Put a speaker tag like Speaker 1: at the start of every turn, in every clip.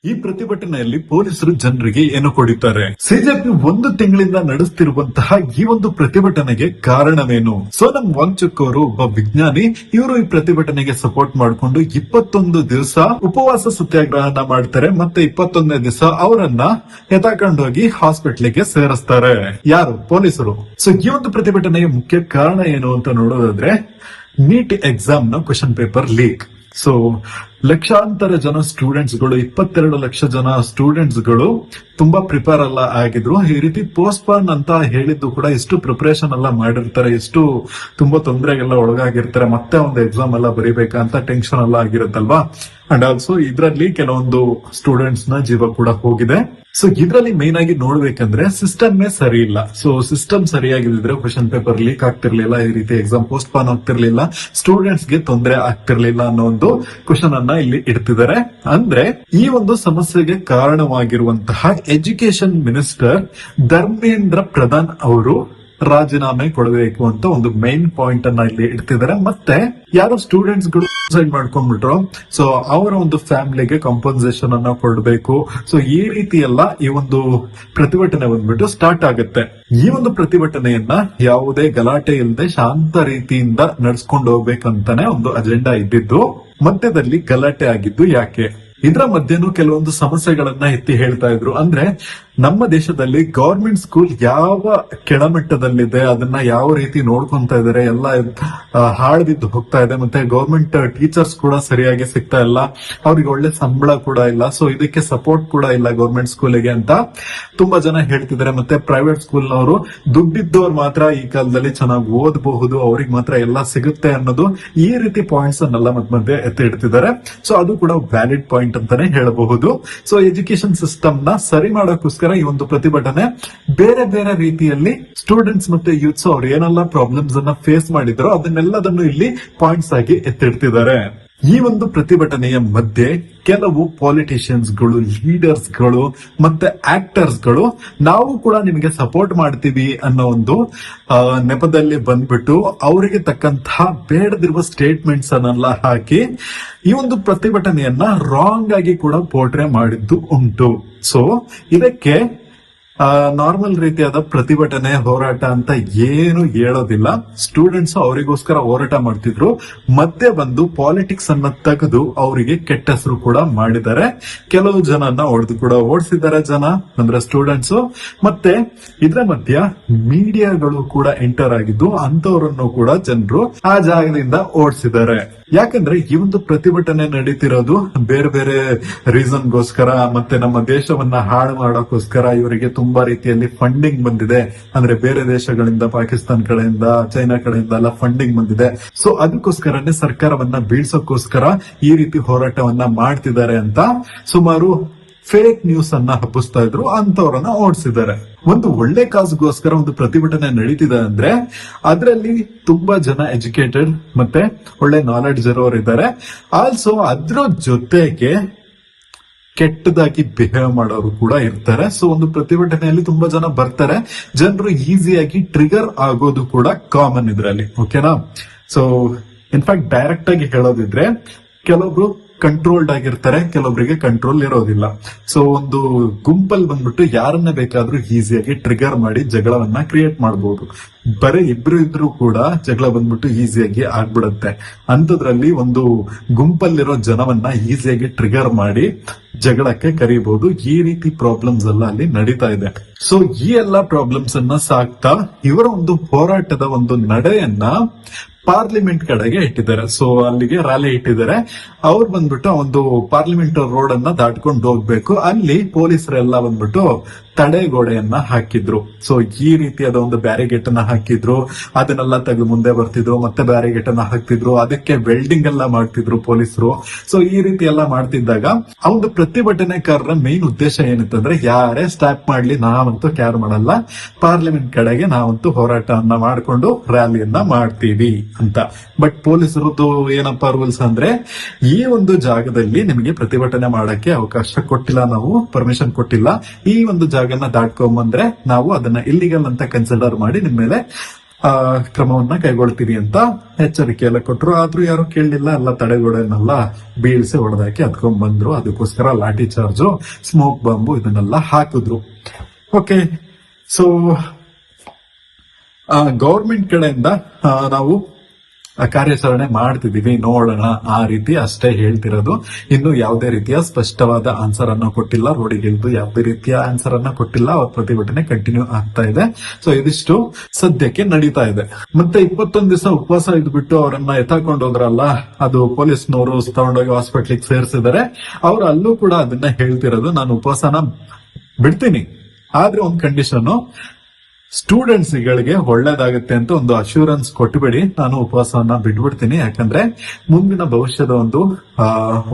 Speaker 1: ಈ ಪ್ರತಿಭಟನೆಯಲ್ಲಿ ಪೊಲೀಸರು ಜನರಿಗೆ ಏನು ಕೊಡಿತಾರೆ? ಸಿಜೆಪಿ ಒಂದು ತಿಂಗಳಿಂದ ನಡೆಸುತ್ತಿರುವಂತಹ ಈ ಒಂದು ಪ್ರತಿಭಟನೆಗೆ ಕಾರಣವೇನು? ಸೋನಂ ವಾಂಗ್ಚುಕ್ ಅವರು ಒಬ್ಬ ವಿಜ್ಞಾನಿ. ಇವರು ಈ ಪ್ರತಿಭಟನೆಗೆ ಸಪೋರ್ಟ್ ಮಾಡಿಕೊಂಡು 21 ದಿವಸ ಉಪವಾಸ ಸತ್ಯಾಗ್ರಹನ ಮಾಡ್ತಾರೆ. ಮತ್ತೆ 21ನೇ ದಿವಸ ಅವರನ್ನ ಎತ್ತಾಕೊಂಡೋಗಿ ಹಾಸ್ಪಿಟ್ಲಿಗೆ ಸೇರಿಸ್ತಾರೆ. ಯಾರು? ಪೊಲೀಸರು. ಸೊ ಈ ಒಂದು ಪ್ರತಿಭಟನೆಗೆ ಮುಖ್ಯ ಕಾರಣ ಏನು ಅಂತ ನೋಡೋದಾದ್ರೆ, ನೀಟ್ ಎಕ್ಸಾಮ್ ನ ಕ್ವೆಶ್ಚನ್ ಪೇಪರ್ ಲೀಕ್. ಸೊ ಲಕ್ಷಾಂತರ ಜನ ಸ್ಟೂಡೆಂಟ್ಸ್ ಗಳು, 22 ಲಕ್ಷ ಜನ ಸ್ಟೂಡೆಂಟ್ಸ್ ಗಳು ತುಂಬಾ ಪ್ರಿಪೇರ್ ಎಲ್ಲ ಆಗಿದ್ರು. ಈ ರೀತಿ ಪೋಸ್ಟ್ಪೋನ್ ಅಂತ ಹೇಳಿದ್ದು ಕೂಡ ಎಷ್ಟು ಪ್ರಿಪರೇಷನ್ ಎಲ್ಲ ಮಾಡಿರ್ತಾರೆ, ಎಷ್ಟು ತುಂಬಾ ತೊಂದರೆಗೆಲ್ಲ ಒಳಗಾಗಿರ್ತಾರೆ. ಮತ್ತೆ ಒಂದು ಎಕ್ಸಾಮ್ ಎಲ್ಲ ಬರೀಬೇಕಂತ ಟೆನ್ಷನ್ ಎಲ್ಲ ಆಗಿರುತ್ತಲ್ವಾ. ಅಂಡ್ ಆಲ್ಸೋ ಇದರಲ್ಲಿ ಕೆಲವೊಂದು ಸ್ಟೂಡೆಂಟ್ಸ್ ನ ಜೀವ ಕೂಡ ಹೋಗಿದೆ. ಸೊ ಇದರಲ್ಲಿ ಮೇನ್ ಆಗಿ ನೋಡ್ಬೇಕಂದ್ರೆ ಸಿಸ್ಟಮ್ ಸರಿ ಇಲ್ಲ. ಸೊ ಸಿಸ್ಟಮ್ ಸರಿಯಾಗಿದ್ರೆ ಕ್ವೆಶ್ಚನ್ ಪೇಪರ್ ಲೀಕ್ ಆಗ್ತಿರ್ಲಿಲ್ಲ, ಈ ರೀತಿ ಎಕ್ಸಾಮ್ ಪೋಸ್ಟ್ ಪಾನ್ ಆಗ್ತಿರ್ಲಿಲ್ಲ, ಸ್ಟೂಡೆಂಟ್ಸ್ ಗೆ ತೊಂದರೆ ಆಗ್ತಿರ್ಲಿಲ್ಲ ಅನ್ನೋ ಒಂದು ಕ್ವೆಶ್ಚನ್ ಅನ್ನ ಇಲ್ಲಿ ಇಡ್ತಿದ್ದಾರೆ. ಅಂದ್ರೆ ಈ ಒಂದು ಸಮಸ್ಯೆಗೆ ಕಾರಣವಾಗಿರುವಂತಹ ಎಜುಕೇಶನ್ ಮಿನಿಸ್ಟರ್ ಧರ್ಮೇಂದ್ರ ಪ್ರಧಾನ್ ಅವರು ರಾಜೀನಾಮೆ ಕೊಡಬೇಕು ಅಂತ ಒಂದು ಮೈನ್ ಪಾಯಿಂಟ್ ಅನ್ನ ಇಲ್ಲಿ ಇಡ್ತಿದ್ದಾರೆ. ಮತ್ತೆ ಯಾರು ಸ್ಟೂಡೆಂಟ್ಸ್ ಗಳು ಸೂಸೈಡ್ ಮಾಡ್ಕೊಂಡ್ಬಿಟ್ರು, ಸೊ ಅವರ ಒಂದು ಫ್ಯಾಮಿಲಿಗೆ ಕಾಂಪನ್ಸೇಷನ್ ಅನ್ನ ಕೊಡಬೇಕು. ಸೊ ಈ ರೀತಿ ಎಲ್ಲ ಈ ಒಂದು ಪ್ರತಿಭಟನೆ ಬಂದ್ಬಿಟ್ಟು ಸ್ಟಾರ್ಟ್ ಆಗುತ್ತೆ. ಈ ಒಂದು ಪ್ರತಿಭಟನೆಯನ್ನ ಯಾವುದೇ ಗಲಾಟೆ ಇಲ್ಲದೆ ಶಾಂತ ರೀತಿಯಿಂದ ನಡ್ಸ್ಕೊಂಡು ಹೋಗ್ಬೇಕಂತಾನೆ ಒಂದು ಅಜೆಂಡಾ ಇದ್ದಿದ್ದು. ಮಧ್ಯದಲ್ಲಿ ಗಲಾಟೆ ಆಗಿದ್ದು ಯಾಕೆ? ಇದರ ಮಧ್ಯನೂ ಕೆಲವೊಂದು ಸಮಸ್ಯೆಗಳನ್ನ ಎತ್ತಿ ಹೇಳ್ತಾ ಇದ್ರು. ಅಂದ್ರೆ ನಮ್ಮ ದೇಶದಲ್ಲಿ ಗವರ್ಮೆಂಟ್ ಸ್ಕೂಲ್ ಯಾವ ಕೆಳಮಟ್ಟದಲ್ಲಿದೆ, ಅದನ್ನ ಯಾವ ರೀತಿ ನೋಡ್ಕೊಂತ ಇದಾರೆ, ಎಲ್ಲ ಹಾಳ್ಬಿದ್ದು ಹೋಗ್ತಾ ಇದೆ. ಮತ್ತೆ ಗವರ್ಮೆಂಟ್ ಟೀಚರ್ಸ್ ಕೂಡ ಸರಿಯಾಗಿ ಸಿಗ್ತಾ ಇಲ್ಲ, ಅವ್ರಿಗೆ ಒಳ್ಳೆ ಸಂಬಳ ಕೂಡ ಇಲ್ಲ. ಸೊ ಇದಕ್ಕೆ ಸಪೋರ್ಟ್ ಕೂಡ ಇಲ್ಲ ಗವರ್ಮೆಂಟ್ ಸ್ಕೂಲಿಗೆ ಅಂತ ತುಂಬಾ ಜನ ಹೇಳ್ತಿದ್ದಾರೆ. ಮತ್ತೆ ಪ್ರೈವೇಟ್ ಸ್ಕೂಲ್ ನವರು ದುಡ್ಡಿದ್ದವ್ರು ಮಾತ್ರ ಈ ಕಾಲದಲ್ಲಿ ಚೆನ್ನಾಗಿ ಓದಬಹುದು, ಅವ್ರಿಗೆ ಮಾತ್ರ ಎಲ್ಲ ಸಿಗುತ್ತೆ ಅನ್ನೋದು, ಈ ರೀತಿ ಪಾಯಿಂಟ್ಸ್ ಅನ್ನೆಲ್ಲ ಮಧ್ಯೆ ಎತ್ತಿ ಇಡ್ತಿದ್ದಾರೆ. ಸೊ ಅದು ಕೂಡ ವ್ಯಾಲಿಡ್ ಪಾಯಿಂಟ್ ಅಂತಾನೆ ಹೇಳಬಹುದು. ಸೊ ಎಜುಕೇಶನ್ ಸಿಸ್ಟಮ್ ನ ಸರಿ ಮಾಡೋಕ್ಕೋಸ್ಕರ ಈ ಒಂದು ಪ್ರತಿಭಟನೆ ಬೇರೆ ಬೇರೆ ರೀತಿಯಲ್ಲಿ ಸ್ಟೂಡೆಂಟ್ಸ್ ಮತ್ತೆ ಯೂತ್ಸ್ ಅವ್ರು ಏನೆಲ್ಲ ಪ್ರಾಬ್ಲಮ್ಸ್ ಅನ್ನ ಫೇಸ್ ಮಾಡಿದ್ರು ಅದನ್ನೆಲ್ಲದನ್ನು ಇಲ್ಲಿ ಪಾಯಿಂಟ್ಸ್ ಆಗಿ ಎತ್ತಿಡ್ತಿದ್ದಾರೆ. ಈ ಒಂದು ಪ್ರತಿಭಟನೆಯ ಮಧ್ಯೆ ಕೆಲವು ಪಾಲಿಟಿಷಿಯನ್ಸ್ ಗಳು, ಲೀಡರ್ಸ್ ಗಳು ಮತ್ತೆ ಆಕ್ಟರ್ಸ್ ಗಳು ನಾವು ಕೂಡ ನಿಮಗೆ ಸಪೋರ್ಟ್ ಮಾಡ್ತೀವಿ ಅನ್ನೋ ಒಂದು ನೆಪದಲ್ಲಿ ಬಂದ್ಬಿಟ್ಟು ಅವರಿಗೆ ತಕ್ಕಂತಹ ಬೇಡದಿರುವ ಸ್ಟೇಟ್ಮೆಂಟ್ಸ್ ಅನ್ನೆಲ್ಲ ಹಾಕಿ ಈ ಒಂದು ಪ್ರತಿಭಟನೆಯನ್ನ ರಾಂಗ್ ಆಗಿ ಕೂಡ ಪೋರ್ಟ್ರೇ ಮಾಡಿದ್ದು ಉಂಟು. ಸೊ ಇದಕ್ಕೆ ನಾರ್ಮಲ್ ರೀತಿಯಾದ ಪ್ರತಿಭಟನೆ, ಹೋರಾಟ ಅಂತ ಏನು ಹೇಳೋದಿಲ್ಲ. ಸ್ಟೂಡೆಂಟ್ಸ್ ಅವರಿಗೋಸ್ಕರ ಹೋರಾಟ ಮಾಡ್ತಿದ್ರು, ಮಧ್ಯೆ ಬಂದು ಪಾಲಿಟಿಕ್ಸ್ ಅನ್ನ ತೆಗೆದು ಅವರಿಗೆ ಕೆಟ್ಟ ಹೆಸರು ಕೂಡ ಮಾಡಿದ್ದಾರೆ. ಕೆಲವು ಜನನ್ನ ಹೊಡೆದು ಕೂಡ ಓಡಿಸಿದ್ದಾರೆ ಜನ, ಅಂದ್ರೆ ಸ್ಟೂಡೆಂಟ್ಸ್. ಮತ್ತೆ ಇದರ ಮಧ್ಯ ಮೀಡಿಯಾಗಳು ಕೂಡ ಎಂಟರ್ ಆಗಿದ್ದು ಅಂತವರನ್ನು ಕೂಡ ಜನರು ಆ ಜಾಗದಿಂದ ಓಡಿಸಿದ್ದಾರೆ. ಯಾಕಂದ್ರೆ ಈ ಒಂದು ಪ್ರತಿಭಟನೆ ನಡೀತಿರೋದು ಬೇರೆ ಬೇರೆ ರೀಸನ್ಗೋಸ್ಕರ, ಮತ್ತೆ ನಮ್ಮ ದೇಶವನ್ನ ಹಾಳು ಮಾಡೋಕ್ಕೋಸ್ಕರ ಇವರಿಗೆ ತುಂಬಾ ರೀತಿಯಲ್ಲಿ ಫಂಡಿಂಗ್ ಬಂದಿದೆ. ಅಂದ್ರೆ ಬೇರೆ ದೇಶಗಳಿಂದ, ಪಾಕಿಸ್ತಾನ ಕಡೆಯಿಂದ, ಚೈನಾ ಕಡೆಯಿಂದ ಎಲ್ಲ ಫಂಡಿಂಗ್ ಬಂದಿದೆ. ಸೊ ಅದಕ್ಕೋಸ್ಕರನೇ ಸರ್ಕಾರವನ್ನ ಬೀಳ್ಸೋಕ್ಕೋಸ್ಕರ ಈ ರೀತಿ ಹೋರಾಟವನ್ನ ಮಾಡ್ತಿದ್ದಾರೆ ಅಂತ ಸುಮಾರು ಫೇಕ್ ನ್ಯೂಸ್ ಅನ್ನ ಹಬ್ಬಿಸ್ತಾ ಇದ್ರು, ಅಂತವರನ್ನ ಓಡಿಸಿದ್ದಾರೆ. ಒಂದು ಒಳ್ಳೆ ಕಾಸ್ಗೋಸ್ಕರ ಒಂದು ಪ್ರತಿಭಟನೆ ನಡೀತಿದೆ ಅಂದ್ರೆ ಅದರಲ್ಲಿ ತುಂಬಾ ಜನ ಎಜುಕೇಟೆಡ್ ಮತ್ತೆ ಒಳ್ಳೆ ನಾಲೆಡ್ಜ್ ಇರೋರು ಇದ್ದಾರೆ. ಆಲ್ಸೋ ಅದ್ರ ಜೊತೆಗೆ ಕೆಟ್ಟದಾಗಿ ಬಿಹೇವ್ ಮಾಡೋರು ಕೂಡ ಇರ್ತಾರೆ. ಸೊ ಒಂದು ಪ್ರತಿಭಟನೆಯಲ್ಲಿ ತುಂಬಾ ಜನ ಬರ್ತಾರೆ, ಜನರು ಈಸಿಯಾಗಿ ಟ್ರಿಗರ್ ಆಗೋದು ಕೂಡ ಕಾಮನ್ ಇದರಲ್ಲಿ. ಓಕೆನಾ? ಸೊ ಇನ್ಫ್ಯಾಕ್ಟ್ ಡೈರೆಕ್ಟ್ ಆಗಿ ಹೇಳೋದಿದ್ರೆ ಕೆಲವೊಬ್ರು ಕಂಟ್ರೋಲ್ಡ್ ಆಗಿರ್ತಾರೆ, ಕೆಲವೊಬ್ಬರಿಗೆ ಕಂಟ್ರೋಲ್ ಇರೋದಿಲ್ಲ. ಸೊ ಒಂದು ಗುಂಪಲ್ಲಿ ಬಂದ್ಬಿಟ್ಟು ಯಾರನ್ನ ಬೇಕಾದ್ರೂ ಈಸಿಯಾಗಿ ಟ್ರಿಗರ್ ಮಾಡಿ ಜಗಳವನ್ನ ಕ್ರಿಯೇಟ್ ಮಾಡಬಹುದು. ಬರೀ ಇಬ್ರು ಕೂಡ ಜಗಳ ಬಂದ್ಬಿಟ್ಟು ಈಸಿಯಾಗಿ ಆಗ್ಬಿಡುತ್ತೆ. ಅಂತದ್ರಲ್ಲಿ ಒಂದು ಗುಂಪಲ್ಲಿರೋ ಜನವನ್ನ ಈಸಿಯಾಗಿ ಟ್ರಿಗರ್ ಮಾಡಿ ಜಗಳಕ್ಕೆ ಕರೀಬಹುದು. ಈ ರೀತಿ ಪ್ರಾಬ್ಲಮ್ಸ್ ಎಲ್ಲ ಅಲ್ಲಿ ನಡೀತಾ ಇದೆ. ಸೊ ಈ ಎಲ್ಲಾ ಪ್ರಾಬ್ಲಮ್ಸ್ ಅನ್ನ ಸಾಕ್ತಾ ಇವರ ಒಂದು ಹೋರಾಟದ ಒಂದು ನಡೆಯನ್ನ ಪಾರ್ಲಿಮೆಂಟ್ ಕಡೆಗೆ ಇಟ್ಟಿದ್ದಾರೆ. ಸೊ ಅಲ್ಲಿಗೆ ರ್ಯಾಲಿ ಇಟ್ಟಿದ್ದಾರೆ. ಅವ್ರು ಬಂದ್ಬಿಟ್ಟು ಒಂದು ಪಾರ್ಲಿಮೆಂಟ್ ರೋಡ್ ಅನ್ನ ದಾಟ್ಕೊಂಡು ಹೋಗ್ಬೇಕು. ಅಲ್ಲಿ ಪೊಲೀಸರೆಲ್ಲ ಬಂದ್ಬಿಟ್ಟು ತಡೆಗೋಡೆಯನ್ನ ಹಾಕಿದ್ರು. ಸೊ ಈ ರೀತಿಯಾದ ಒಂದು ಬ್ಯಾರಿಗೇಟ್ ಅನ್ನ ಹಾಕಿದ್ರು, ಅದನ್ನೆಲ್ಲ ತೆಗೆದು ಮುಂದೆ ಬರ್ತಿದ್ರು, ಮತ್ತೆ ಬ್ಯಾರಿಗೇಟ್ ಅನ್ನ ಹಾಕ್ತಿದ್ರು, ಅದಕ್ಕೆ ವೆಲ್ಡಿಂಗ್ ಎಲ್ಲ ಮಾಡ್ತಿದ್ರು ಪೊಲೀಸರು. ಸೊ ಈ ರೀತಿ ಎಲ್ಲ ಮಾಡ್ತಿದ್ದಾಗ ಆ ಒಂದು ಪ್ರತಿಭಟನೆಕಾರರ ಮೇನ್ ಉದ್ದೇಶ ಏನಿತ್ತಂದ್ರೆ, ಯಾರೇ ಸ್ಟಾಪ್ ಮಾಡ್ಲಿ ನಾವಂತೂ ಕ್ಯಾರ್ ಮಾಡಲ್ಲ, ಪಾರ್ಲಿಮೆಂಟ್ ಕಡೆಗೆ ನಾವಂತೂ ಹೋರಾಟವನ್ನ ಮಾಡ್ಕೊಂಡು ರ್ಯಾಲಿಯನ್ನ ಮಾಡ್ತೀವಿ ಅಂತ. ಬಟ್ ಪೊಲೀಸರದ್ದು ಏನಪ್ಪಾ ರೂಲ್ಸ್ ಅಂದ್ರೆ, ಈ ಒಂದು ಜಾಗದಲ್ಲಿ ನಿಮಗೆ ಪ್ರತಿಭಟನೆ ಮಾಡಕ್ಕೆ ಅವಕಾಶ ಕೊಟ್ಟಿಲ್ಲ, ನಾವು ಪರ್ಮಿಷನ್ ಕೊಟ್ಟಿಲ್ಲ, ಈ ಒಂದು ಜಾಗನ ದಾಟ್ಕೊಂಬಂದ್ರೆ ನಾವು ಅದನ್ನ ಇಲ್ಲಿಗಲ್ ಅಂತ ಕನ್ಸಿಡರ್ ಮಾಡಿ ನಿಮ್ಮ ಮೇಲೆ ಕ್ರಮವನ್ನ ಕೈಗೊಳ್ತೀವಿ ಅಂತ ಎಚ್ಚರಿಕೆ ಎಲ್ಲ ಕೊಟ್ರು. ಆದ್ರೂ ಯಾರು ಕೇಳಲಿಲ್ಲ. ಎಲ್ಲ ತಡೆಗೋಡೆನೆಲ್ಲ ಬೀಳ್ಸಿ ಹೊಡೆದಾಕಿ ಹತ್ಕೊಂಡ್ ಬಂದ್ರು. ಅದಕ್ಕೋಸ್ಕರ ಲಾಠಿ ಚಾರ್ಜು, ಸ್ಮೋಕ್ ಬಾಂಬು ಇದನ್ನೆಲ್ಲ ಹಾಕಿದ್ರು. ಓಕೆ, ಸೊ ಗೌರ್ಮೆಂಟ್ ಕಡೆಯಿಂದ ನಾವು ಕಾರ್ಯಾಚರಣೆ ಮಾಡ್ತಿದೀವಿ, ನೋಡೋಣ ಆ ರೀತಿ ಅಷ್ಟೇ ಹೇಳ್ತಿರೋದು. ಇನ್ನು ಯಾವುದೇ ರೀತಿಯ ಸ್ಪಷ್ಟವಾದ ಆನ್ಸರ್ ಅನ್ನು ಕೊಟ್ಟಿಲ್ಲ. ರೋಡಿಗೆ ಇಳಿದು ಯಾವುದೇ ರೀತಿಯ ಆನ್ಸರ್ ಅನ್ನ ಕೊಟ್ಟಿಲ್ಲ. ಅವ್ರ ಪ್ರತಿಭಟನೆ ಕಂಟಿನ್ಯೂ ಆಗ್ತಾ ಇದೆ. ಸೊ ಇದಿಷ್ಟು ಸದ್ಯಕ್ಕೆ ನಡೀತಾ ಇದೆ. ಮತ್ತೆ 21 ದಿವಸ ಉಪವಾಸ ಇದ್ಬಿಟ್ಟು ಅವರನ್ನ ಎತ್ತಾಕೊಂಡು ಹೋದ್ರಲ್ಲ, ಅದು ಪೊಲೀಸ್ನವರು ತಗೊಂಡೋಗಿ ಹಾಸ್ಪಿಟ್ಲಿಗೆ ಸೇರಿಸಿದ್ದಾರೆ. ಅವ್ರು ಅಲ್ಲೂ ಕೂಡ ಅದನ್ನ ಹೇಳ್ತಿರೋದು, ನಾನು ಉಪವಾಸನ ಬಿಡ್ತೀನಿ, ಆದ್ರೆ ಒಂದು ಕಂಡೀಷನ್, ಸ್ಟೂಡೆಂಟ್ಸ್ ಗಳಿಗೆ ಒಳ್ಳೇದಾಗುತ್ತೆ ಅಂತ ಒಂದು ಅಶ್ಯೂರೆನ್ಸ್ ಕೊಟ್ಟುಬಿಡಿ, ನಾನು ಉಪವಾಸವನ್ನ ಬಿಟ್ಬಿಡ್ತೀನಿ. ಯಾಕಂದ್ರೆ ಮುಂದಿನ ಭವಿಷ್ಯದ ಒಂದು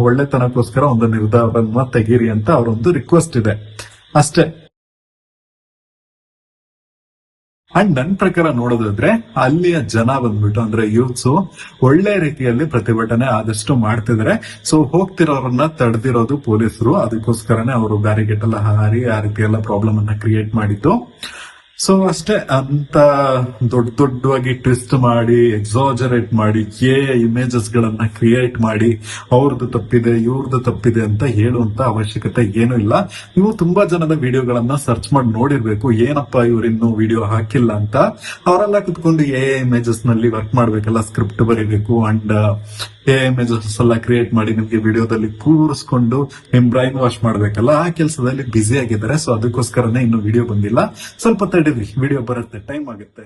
Speaker 1: ಒಳ್ಳೆತನಕ್ಕೋಸ್ಕರ ಒಂದು ನಿರ್ಧಾರವನ್ನ ತೆಗೀರಿ ಅಂತ ಅವರೊಂದು ರಿಕ್ವೆಸ್ಟ್ ಇದೆ ಅಷ್ಟೇ. ಅಂಡ್ ನನ್ ಪ್ರಕಾರ ನೋಡೋದಾದ್ರೆ ಅಲ್ಲಿಯ ಜನ ಬಂದ್ಬಿಟ್ಟು ಅಂದ್ರೆ ಯೂತ್ಸ್ ಒಳ್ಳೆ ರೀತಿಯಲ್ಲಿ ಪ್ರತಿಭಟನೆ ಆದಷ್ಟು ಮಾಡ್ತಿದ್ದಾರೆ. ಸೊ ಹೋಗ್ತಿರೋರನ್ನ ತಡೆದಿರೋದು ಪೊಲೀಸರು. ಅದಕ್ಕೋಸ್ಕರನೇ ಅವರು ಬ್ಯಾರಿಗೇಟ್ ಎಲ್ಲ ಹಾರಿ ಆ ರೀತಿ ಎಲ್ಲ ಪ್ರಾಬ್ಲಮ್ ಅನ್ನ ಕ್ರಿಯೇಟ್ ಮಾಡಿದ್ದು. ಸೊ ಅಷ್ಟೇ. ಅಂತ ದೊಡ್ಡದಾಗಿ ಟ್ವಿಸ್ಟ್ ಮಾಡಿ, ಎಕ್ಸಾಜರೇಟ್ ಮಾಡಿ, ಇಮೇಜಸ್ ಗಳನ್ನ ಕ್ರಿಯೇಟ್ ಮಾಡಿ ಅವ್ರದ್ದು ತಪ್ಪಿದೆ ಇವ್ರದ್ದು ತಪ್ಪಿದೆ ಅಂತ ಹೇಳುವಂತ ಅವಶ್ಯಕತೆ ಏನೂ ಇಲ್ಲ. ನೀವು ತುಂಬಾ ಜನದ ವಿಡಿಯೋಗಳನ್ನ ಸರ್ಚ್ ಮಾಡಿ ನೋಡಿರ್ಬೇಕು, ಏನಪ್ಪಾ ಇವ್ರಿನ್ನೂ ವಿಡಿಯೋ ಹಾಕಿಲ್ಲ ಅಂತ. ಅವರೆಲ್ಲ ಕುತ್ಕೊಂಡು ಇಮೇಜಸ್ ನಲ್ಲಿ ವರ್ಕ್ ಮಾಡ್ಬೇಕಲ್ಲ, ಸ್ಕ್ರಿಪ್ಟ್ ಬರೀಬೇಕು ಅಂಡ್ ಇಮೇಜಸ್ ಎಲ್ಲ ಕ್ರಿಯೇಟ್ ಮಾಡಿ ನಿಮ್ಗೆ ವಿಡಿಯೋದಲ್ಲಿ ಕೂರಿಸ್ಕೊಂಡು ನಿಮ್ ಬ್ರೈನ್ ವಾಶ್ ಮಾಡ್ಬೇಕಲ್ಲ, ಆ ಕೆಲಸದಲ್ಲಿ ಬ್ಯುಸಿ ಆಗಿದ್ದಾರೆ. ಸೊ ಅದಕ್ಕೋಸ್ಕರನೇ ಇನ್ನು ವಿಡಿಯೋ ಬಂದಿಲ್ಲ. ಸ್ವಲ್ಪ ತಡೀರಿ, ವಿಡಿಯೋ ಬರುತ್ತೆ, ಟೈಮ್ ಆಗುತ್ತೆ.